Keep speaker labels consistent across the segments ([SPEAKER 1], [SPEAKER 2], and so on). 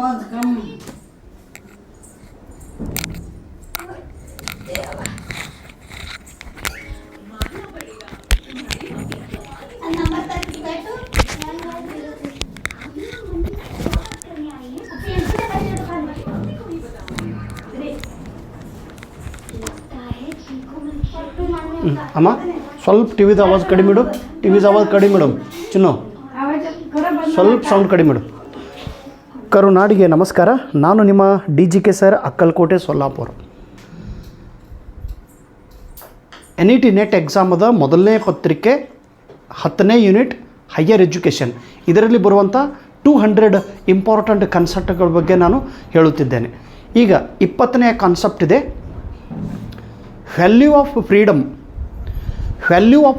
[SPEAKER 1] ಅಮ್ಮ ಸ್ವಲ್ಪ ಟಿವಿದ ಆವಾಜ್ ಕಡಿಮೆ ಇಡು, ಟಿವಿದ ಆವಾಜ್ ಕಡಿಮೆ ಇಡು ಚಿನ್ನು, ಸ್ವಲ್ಪ ಸೌಂಡ್ ಕಡಿಮೆ ಇಡು. ಕರುನಾಡಿಗೆ ನಮಸ್ಕಾರ. ನಾನು ನಿಮ್ಮ DGK sir, Akkalkot, Solapur. NET NET ಎಕ್ಸಾಮದ ಮೊದಲನೇ ಪತ್ರಿಕೆ 10ನೇ ಯೂನಿಟ್ ಹೈಯರ್ ಎಜುಕೇಷನ್, ಇದರಲ್ಲಿ ಬರುವಂಥ 200 ಇಂಪಾರ್ಟೆಂಟ್ ಕಾನ್ಸೆಪ್ಟ್ಗಳ ಬಗ್ಗೆ ನಾನು ಹೇಳುತ್ತಿದ್ದೇನೆ. ಈಗ 20ನೇ ಕಾನ್ಸೆಪ್ಟ್ ಇದೆ, value of freedom. Value of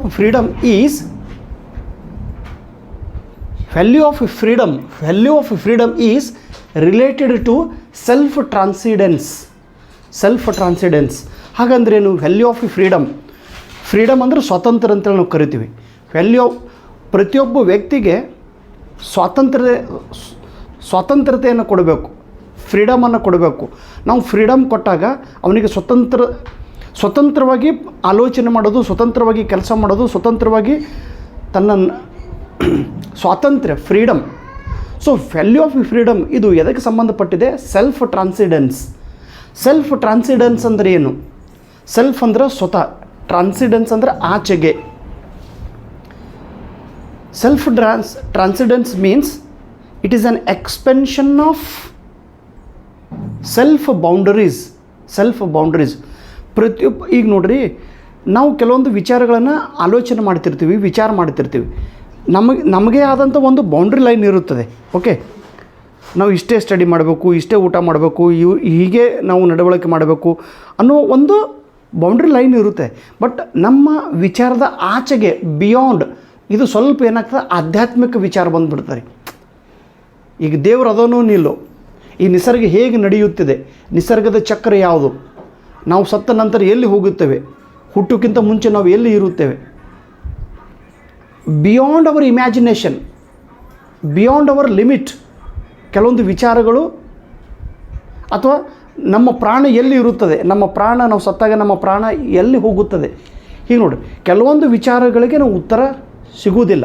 [SPEAKER 1] freedom is related to self transcendence. ಹಾಗಂದ್ರೇನು ವ್ಯಾಲ್ಯೂ ಆಫ್ ಫ್ರೀಡಮ್ ಅಂದರೆ ಸ್ವಾತಂತ್ರ್ಯ ಅಂತೇಳಿ ನಾವು ಕರಿತೀವಿ. ಪ್ರತಿಯೊಬ್ಬ ವ್ಯಕ್ತಿಗೆ ಸ್ವಾತಂತ್ರ್ಯತೆಯನ್ನು ಕೊಡಬೇಕು, ಫ್ರೀಡಮನ್ನು ಕೊಡಬೇಕು. ನಾವು ಫ್ರೀಡಮ್ ಕೊಟ್ಟಾಗ ಅವನಿಗೆ ಸ್ವತಂತ್ರವಾಗಿ ಆಲೋಚನೆ ಮಾಡೋದು, ಸ್ವತಂತ್ರವಾಗಿ ಕೆಲಸ ಮಾಡೋದು, ಸ್ವತಂತ್ರವಾಗಿ ತನ್ನ ಸ್ವಾತಂತ್ರ್ಯ, freedom. So value of freedom ಇದು ಎದಕ್ಕೆ ಸಂಬಂಧಪಟ್ಟಿದೆ? ಸೆಲ್ಫ್ ಟ್ರಾನ್ಸಿಡೆನ್ಸ್ ಅಂದರೆ ಏನು? ಸೆಲ್ಫ್ ಅಂದರೆ ಸ್ವತಃ, ಟ್ರಾನ್ಸಿಡೆನ್ಸ್ ಅಂದರೆ ಆಚೆಗೆ. Self transcendence means it is an expansion of self boundaries. ಈಗ ನೋಡ್ರಿ, ನಾವು ಕೆಲವೊಂದು ವಿಚಾರಗಳನ್ನು ಆಲೋಚನೆ ಮಾಡ್ತಿರ್ತೀವಿ, ವಿಚಾರ ಮಾಡ್ತಿರ್ತೀವಿ. ನಮಗೆ ಆದಂಥ ಒಂದು ಬೌಂಡ್ರಿ ಲೈನ್ ಇರುತ್ತದೆ. ಓಕೆ, ನಾವು ಇಷ್ಟೇ ಸ್ಟಡಿ ಮಾಡಬೇಕು, ಇಷ್ಟೇ ಊಟ ಮಾಡಬೇಕು, ಹೀಗೆ ನಾವು ನಡವಳಿಕೆ ಮಾಡಬೇಕು ಅನ್ನೋ ಒಂದು ಬೌಂಡ್ರಿ ಲೈನ್ ಇರುತ್ತೆ. ಬಟ್ ನಮ್ಮ ವಿಚಾರದ ಆಚೆಗೆ, ಬಿಯಾಂಡ್, ಇದು ಸ್ವಲ್ಪ ಏನಾಗ್ತದೆ, ಆಧ್ಯಾತ್ಮಿಕ ವಿಚಾರ ಬಂದುಬಿಡ್ತಾರೆ. ಈಗ ದೇವರು ಅದನ್ನೂ ನಿಲ್ಲೋ, ಈ ನಿಸರ್ಗ ಹೇಗೆ ನಡೆಯುತ್ತಿದೆ, ನಿಸರ್ಗದ ಚಕ್ರ ಯಾವುದು, ನಾವು ಸತ್ತ ನಂತರ ಎಲ್ಲಿ ಹೋಗುತ್ತೇವೆ, ಹುಟ್ಟೋಕ್ಕಿಂತ ಮುಂಚೆ ನಾವು ಎಲ್ಲಿ ಇರುತ್ತೇವೆ, beyond our imagination, beyond our limit ಕೆಲವೊಂದು ವಿಚಾರಗಳು, ಅಥವಾ ನಮ್ಮ ಪ್ರಾಣ ಎಲ್ಲಿ ಇರುತ್ತದೆ, ನಾವು ಸತ್ತಾಗ ನಮ್ಮ ಪ್ರಾಣ ಎಲ್ಲಿ ಹೋಗುತ್ತದೆ, ಹೀಗೆ ನೋಡಿ ಕೆಲವೊಂದು ವಿಚಾರಗಳಿಗೆ ನಾವು ಉತ್ತರ ಸಿಗುವುದಿಲ್ಲ.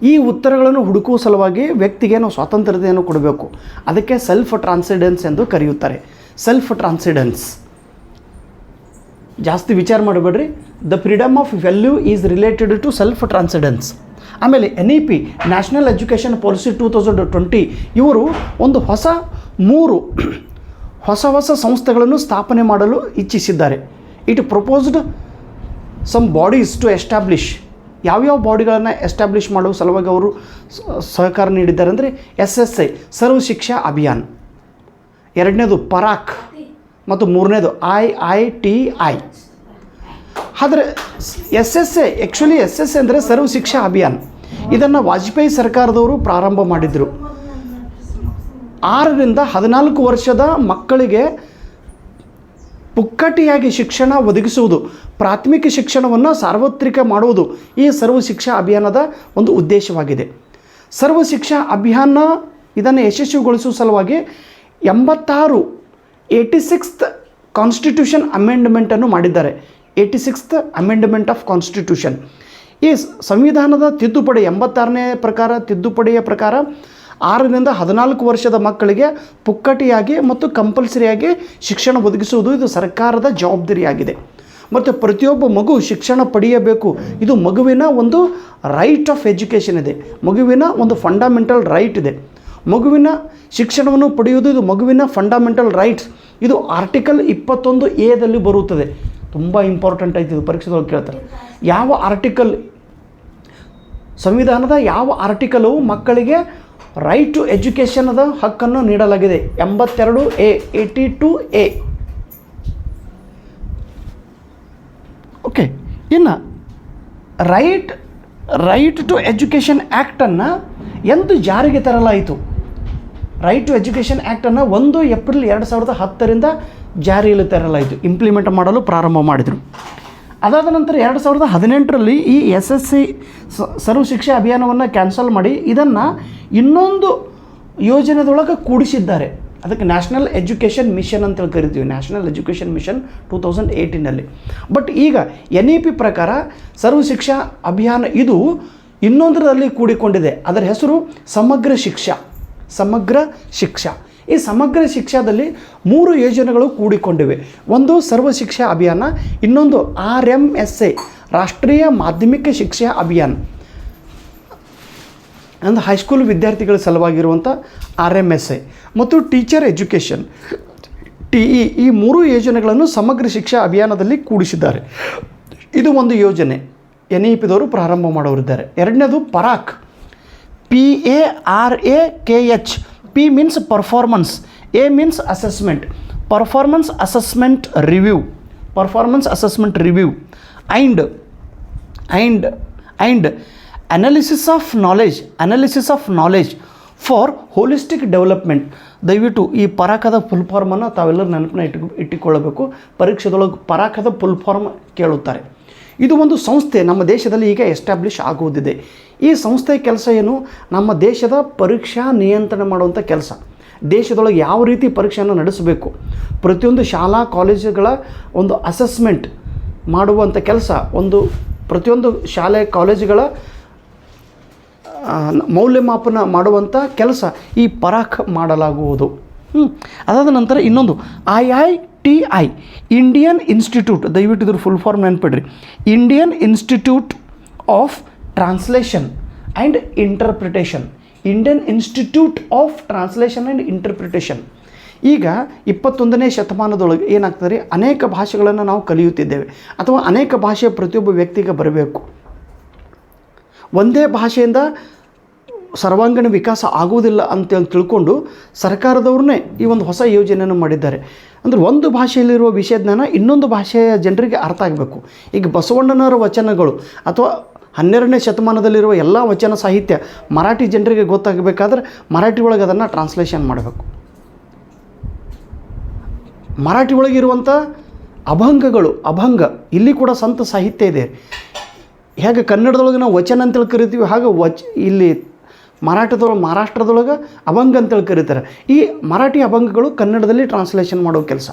[SPEAKER 1] ಈ ಉತ್ತರಗಳನ್ನು ಹುಡುಕುವ ಸಲುವಾಗಿ ವ್ಯಕ್ತಿಗೆ ನಾವು ಸ್ವಾತಂತ್ರ್ಯತೆಯನ್ನು ಕೊಡಬೇಕು. ಅದಕ್ಕೆ ಸೆಲ್ಫ್ ಟ್ರಾನ್ಸಿಡೆನ್ಸ್ ಎಂದು ಕರೆಯುತ್ತಾರೆ. ಸೆಲ್ಫ್ ಟ್ರಾನ್ಸಿಡೆನ್ಸ್ ಜಾಸ್ತಿ ವಿಚಾರ ಮಾಡಬೇಡ್ರಿ. The freedom of value is related to self transcendence. ಆಮೇಲೆ NEP ನ್ಯಾಷನಲ್ ಎಜುಕೇಷನ್ ಪಾಲಿಸಿ 2020 ಇವರು ಒಂದು ಹೊಸ ಸಂಸ್ಥೆಗಳನ್ನು ಸ್ಥಾಪನೆ ಮಾಡಲು ಇಚ್ಛಿಸಿದ್ದಾರೆ. It proposed some bodies to establish. ಯಾವ್ಯಾವ ಬಾಡಿಗಳನ್ನು ಎಸ್ಟಾಬ್ಲಿಷ್ ಮಾಡುವ ಸಲುವಾಗಿ ಅವರು ಸಹಕಾರ ನೀಡಿದ್ದಾರೆ ಅಂದರೆ SSI ಸರ್ವ ಶಿಕ್ಷಾ ಅಭಿಯಾನ್, ಎರಡನೇದು ಪರಾಕ್ ಮತ್ತು ಮೂರನೇದು IITI. ಆದರೆ SSI ಅಂದರೆ ಸರ್ವ ಶಿಕ್ಷಾ ಅಭಿಯಾನ್, ಇದನ್ನು ವಾಜಪೇಯಿ ಸರ್ಕಾರದವರು ಪ್ರಾರಂಭ ಮಾಡಿದರು. 6 ರಿಂದ 14 ವರ್ಷದ ಮಕ್ಕಳಿಗೆ ಪುಕ್ಕಟಿಯಾಗಿ ಶಿಕ್ಷಣ ಒದಗಿಸುವುದು, ಪ್ರಾಥಮಿಕ ಶಿಕ್ಷಣವನ್ನು ಸಾರ್ವತ್ರಿಕ ಮಾಡುವುದು ಈ ಸರ್ವ ಶಿಕ್ಷಾ ಅಭಿಯಾನದ ಒಂದು ಉದ್ದೇಶವಾಗಿದೆ. ಸರ್ವ ಶಿಕ್ಷಾ ಅಭಿಯಾನ ಇದನ್ನು ಯಶಸ್ವಿಗೊಳಿಸುವ ಸಲುವಾಗಿ 86th ಕಾನ್ಸ್ಟಿಟ್ಯೂಷನ್ ಅಮೆಂಡ್ಮೆಂಟನ್ನು ಮಾಡಿದ್ದಾರೆ. 86th amendment of constitution. ಈ ಸಂವಿಧಾನದ ತಿದ್ದುಪಡಿ 86ನೇ ತಿದ್ದುಪಡಿಯ ಪ್ರಕಾರ 6 ರಿಂದ 14 ವರ್ಷದ ಮಕ್ಕಳಿಗೆ ಪುಕ್ಕಟಿಯಾಗಿ ಮತ್ತು ಕಂಪಲ್ಸರಿಯಾಗಿ ಶಿಕ್ಷಣ ಒದಗಿಸುವುದು ಇದು ಸರ್ಕಾರದ ಜವಾಬ್ದಾರಿಯಾಗಿದೆ. ಮತ್ತು ಪ್ರತಿಯೊಬ್ಬ ಮಗು ಶಿಕ್ಷಣ ಪಡೆಯಬೇಕು. ಇದು ಮಗುವಿನ ಒಂದು ರೈಟ್ ಆಫ್ ಎಜುಕೇಷನ್ ಇದೆ, ಮಗುವಿನ ಒಂದು ಫಂಡಮೆಂಟಲ್ ರೈಟ್ ಇದೆ. ಮಗುವಿನ ಶಿಕ್ಷಣವನ್ನು ಪಡೆಯುವುದು ಇದು ಮಗುವಿನ ಫಂಡಮೆಂಟಲ್ ರೈಟ್ಸ್. ಇದು ಆರ್ಟಿಕಲ್ 21A ಬರುತ್ತದೆ. ತುಂಬ ಇಂಪಾರ್ಟೆಂಟ್ ಆಯ್ತು, ಇದು ಪರೀಕ್ಷೆದೊಳಗೆ ಕೇಳ್ತಾರೆ. ಯಾವ ಆರ್ಟಿಕಲ್, ಸಂವಿಧಾನದ ಯಾವ ಆರ್ಟಿಕಲು ಮಕ್ಕಳಿಗೆ ರೈಟ್ ಟು ಎಜುಕೇಷನದ ಹಕ್ಕನ್ನು ನೀಡಲಾಗಿದೆ? 82A, 82A. ಓಕೆ, ಇನ್ನು ರೈಟ್ ಟು ಎಜುಕೇಷನ್ ಆ್ಯಕ್ಟನ್ನು ಎಂದು ಜಾರಿಗೆ ತರಲಾಯಿತು? ರೈಟ್ ಟು ಎಜುಕೇಷನ್ ಆ್ಯಕ್ಟನ್ನು 1 ಏಪ್ರಿಲ್ 2010 ಜಾರಿಯಲ್ಲಿ ತರಲಾಯಿತು, ಇಂಪ್ಲಿಮೆಂಟ್ ಮಾಡಲು ಪ್ರಾರಂಭ ಮಾಡಿದರು. ಅದಾದ ನಂತರ 2018 ಈ SSI ಸರ್ವ ಶಿಕ್ಷಾ ಅಭಿಯಾನವನ್ನು ಕ್ಯಾನ್ಸಲ್ ಮಾಡಿ ಇದನ್ನು ಇನ್ನೊಂದು ಯೋಜನೆದೊಳಗೆ ಕೂಡಿಸಿದ್ದಾರೆ. ಅದಕ್ಕೆ ನ್ಯಾಷನಲ್ ಎಜುಕೇಷನ್ ಮಿಷನ್ ಅಂತೇಳಿ ಕರಿತೀವಿ, ನ್ಯಾಷನಲ್ ಎಜುಕೇಷನ್ ಮಿಷನ್ 2018ನಲ್ಲಿ. ಬಟ್ ಈಗ NEP ಪ್ರಕಾರ ಸರ್ವ ಶಿಕ್ಷಾ ಅಭಿಯಾನ ಇದು ಇನ್ನೊಂದರಲ್ಲಿ ಕೂಡಿಕೊಂಡಿದೆ. ಅದರ ಹೆಸರು ಸಮಗ್ರ ಶಿಕ್ಷಾ. ಸಮಗ್ರ ಶಿಕ್ಷಾ. ಈ ಸಮಗ್ರ ಶಿಕ್ಷಾದಲ್ಲಿ 3 ಯೋಜನೆಗಳು ಕೂಡಿಕೊಂಡಿವೆ. ಒಂದು ಸರ್ವ ಶಿಕ್ಷಾ ಅಭಿಯಾನ, ಇನ್ನೊಂದು RMSA ರಾಷ್ಟ್ರೀಯ ಮಾಧ್ಯಮಿಕ ಶಿಕ್ಷಾ ಅಭಿಯಾನ ಅಂದರೆ ಹೈಸ್ಕೂಲ್ ವಿದ್ಯಾರ್ಥಿಗಳ ಸಲುವಾಗಿರುವಂಥ RMSA ಮತ್ತು ಟೀಚರ್ ಎಜುಕೇಷನ್ TE, ಈ 3 ಯೋಜನೆಗಳನ್ನು ಸಮಗ್ರ ಶಿಕ್ಷಾ ಅಭಿಯಾನದಲ್ಲಿ ಕೂಡಿಸಿದ್ದಾರೆ. ಇದು ಒಂದು ಯೋಜನೆ NEPದವರು ಪ್ರಾರಂಭ ಮಾಡೋರಿದ್ದಾರೆ. ಎರಡನೇದು ಪರಾಕ್, PARAKH. P means performance, A means assessment, performance assessment review, performance assessment review and analysis of knowledge for holistic development. ದಯವಿಟ್ಟು ಈ ಪರಾಕದ ಫುಲ್ ಫಾರ್ಮನ್ನು ತಾವೆಲ್ಲರೂ ನೆನಪನ್ನ ಇಟ್ಟುಕೊಳ್ಳಬೇಕು. ಪರೀಕ್ಷೆದೊಳಗೆ ಪರಾಕದ ಫುಲ್ ಫಾರ್ಮ್ ಕೇಳುತ್ತಾರೆ. ಇದು ಒಂದು ಸಂಸ್ಥೆ ನಮ್ಮ ದೇಶದಲ್ಲಿ ಈಗ ಎಸ್ಟಾಬ್ಲಿಷ್ ಆಗುವುದಿದೆ. ಈ ಸಂಸ್ಥೆಯ ಕೆಲಸ ಏನು? ನಮ್ಮ ದೇಶದ ಪರೀಕ್ಷಾ ನಿಯಂತ್ರಣ ಮಾಡುವಂಥ ಕೆಲಸ. ದೇಶದೊಳಗೆ ಯಾವ ರೀತಿ ಪರೀಕ್ಷೆಯನ್ನು ನಡೆಸಬೇಕು, ಪ್ರತಿಯೊಂದು ಶಾಲಾ ಕಾಲೇಜುಗಳ ಒಂದು ಅಸೆಸ್ಮೆಂಟ್ ಮಾಡುವಂಥ ಕೆಲಸ, ಪ್ರತಿಯೊಂದು ಶಾಲೆ ಕಾಲೇಜುಗಳ ಮೌಲ್ಯಮಾಪನ ಮಾಡುವಂಥ ಕೆಲಸ ಈ ಪರಾಕ್ ಮಾಡಲಾಗುವುದು. ಅದಾದ ನಂತರ ಇನ್ನೊಂದು IITI, ಇಂಡಿಯನ್ ಇನ್ಸ್ಟಿಟ್ಯೂಟ್. ದಯವಿಟ್ಟು ಇದ್ರ ಫುಲ್ ಫಾರ್ಮ್ ನೆನ್ಪಿಡ್ರಿ, Indian institute of translation and interpretation. Indian institute of translation and interpretation. ಈಗ 21ನೇ ಶತಮಾನದೊಳಗೆ ಏನಾಗ್ತದೆ ರೀ, ಅನೇಕ ಭಾಷೆಗಳನ್ನು ನಾವು ಕಲಿಯುತ್ತಿದ್ದೇವೆ, ಅಥವಾ ಅನೇಕ ಭಾಷೆ ಪ್ರತಿಯೊಬ್ಬ ವ್ಯಕ್ತಿಗೆ ಬರಬೇಕು. ಒಂದೇ ಭಾಷೆಯಿಂದ ಸರ್ವಾಂಗೀಣ ವಿಕಾಸ ಆಗುವುದಿಲ್ಲ ಅಂತೇಳಿ ತಿಳ್ಕೊಂಡು ಸರ್ಕಾರದವ್ರನ್ನೇ ಈ ಒಂದು ಹೊಸ ಯೋಜನೆಯನ್ನು ಮಾಡಿದ್ದಾರೆ. ಅಂದರೆ ಒಂದು ಭಾಷೆಯಲ್ಲಿರುವ ವಿಷಯ ಜ್ಞಾನ ಇನ್ನೊಂದು ಭಾಷೆಯ ಜನರಿಗೆ ಅರ್ಥ ಆಗಬೇಕು. ಈಗ ಬಸವಣ್ಣನವರ ವಚನಗಳು ಅಥವಾ 12ನೇ ಶತಮಾನದಲ್ಲಿರುವ ಎಲ್ಲ ವಚನ ಸಾಹಿತ್ಯ ಮರಾಠಿ ಜನರಿಗೆ ಗೊತ್ತಾಗಬೇಕಾದ್ರೆ ಮರಾಠಿ ಒಳಗೆ ಅದನ್ನು ಟ್ರಾನ್ಸ್ಲೇಷನ್ ಮಾಡಬೇಕು. ಮರಾಠಿ ಒಳಗಿರುವಂಥ ಅಭಂಗ ಇಲ್ಲಿ ಕೂಡ ಸಂತ ಸಾಹಿತ್ಯ ಇದೆ. ಹೇಗೆ ಕನ್ನಡದೊಳಗೆ ನಾವು ವಚನ ಅಂತೇಳಿ ಕರಿತೀವಿ, ಹಾಗೆ ಇಲ್ಲಿ ಮಹಾರಾಷ್ಟ್ರದೊಳಗೆ ಅಭಂಗ ಅಂತೇಳಿ ಕರೀತಾರೆ. ಈ ಮರಾಠಿ ಅಭಂಗಗಳು ಕನ್ನಡದಲ್ಲಿ ಟ್ರಾನ್ಸ್ಲೇಷನ್ ಮಾಡೋ ಕೆಲಸ.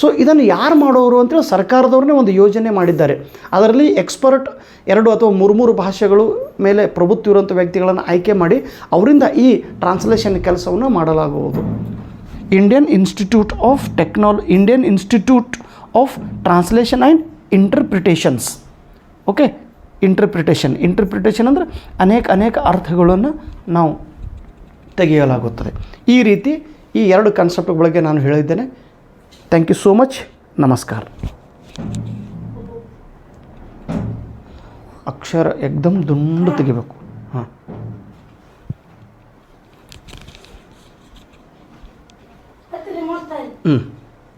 [SPEAKER 1] ಸೊ ಇದನ್ನು ಯಾರು ಮಾಡೋರು ಅಂತೇಳಿ ಸರ್ಕಾರದವ್ರನ್ನೇ ಒಂದು ಯೋಜನೆ ಮಾಡಿದ್ದಾರೆ. ಅದರಲ್ಲಿ ಎಕ್ಸ್ಪರ್ಟ್ 2 ಅಥವಾ 3 ಭಾಷೆಗಳು ಮೇಲೆ ಪ್ರಭುತ್ವ ಇರುವಂಥ ವ್ಯಕ್ತಿಗಳನ್ನು ಆಯ್ಕೆ ಮಾಡಿ ಅವರಿಂದ ಈ ಟ್ರಾನ್ಸ್ಲೇಷನ್ ಕೆಲಸವನ್ನು ಮಾಡಲಾಗುವುದು. Indian institute of translation and interpretations. Okay, interpretation ಅಂದರೆ ಅನೇಕ ಅರ್ಥಗಳನ್ನು ನಾವು ತೆಗೆಯಲಾಗುತ್ತದೆ. ಈ ರೀತಿ ಈ 2 ಕಾನ್ಸೆಪ್ಟ್ ಬಗ್ಗೆ ನಾನು ಹೇಳಿದ್ದೇನೆ. Thank you so much. ನಮಸ್ಕಾರ. ಅಕ್ಷರ ಏಕ್ದಮ್ ದುಂಡು ತೆಗಿಬೇಕು. ಹಾಂ, ಹ್ಞೂ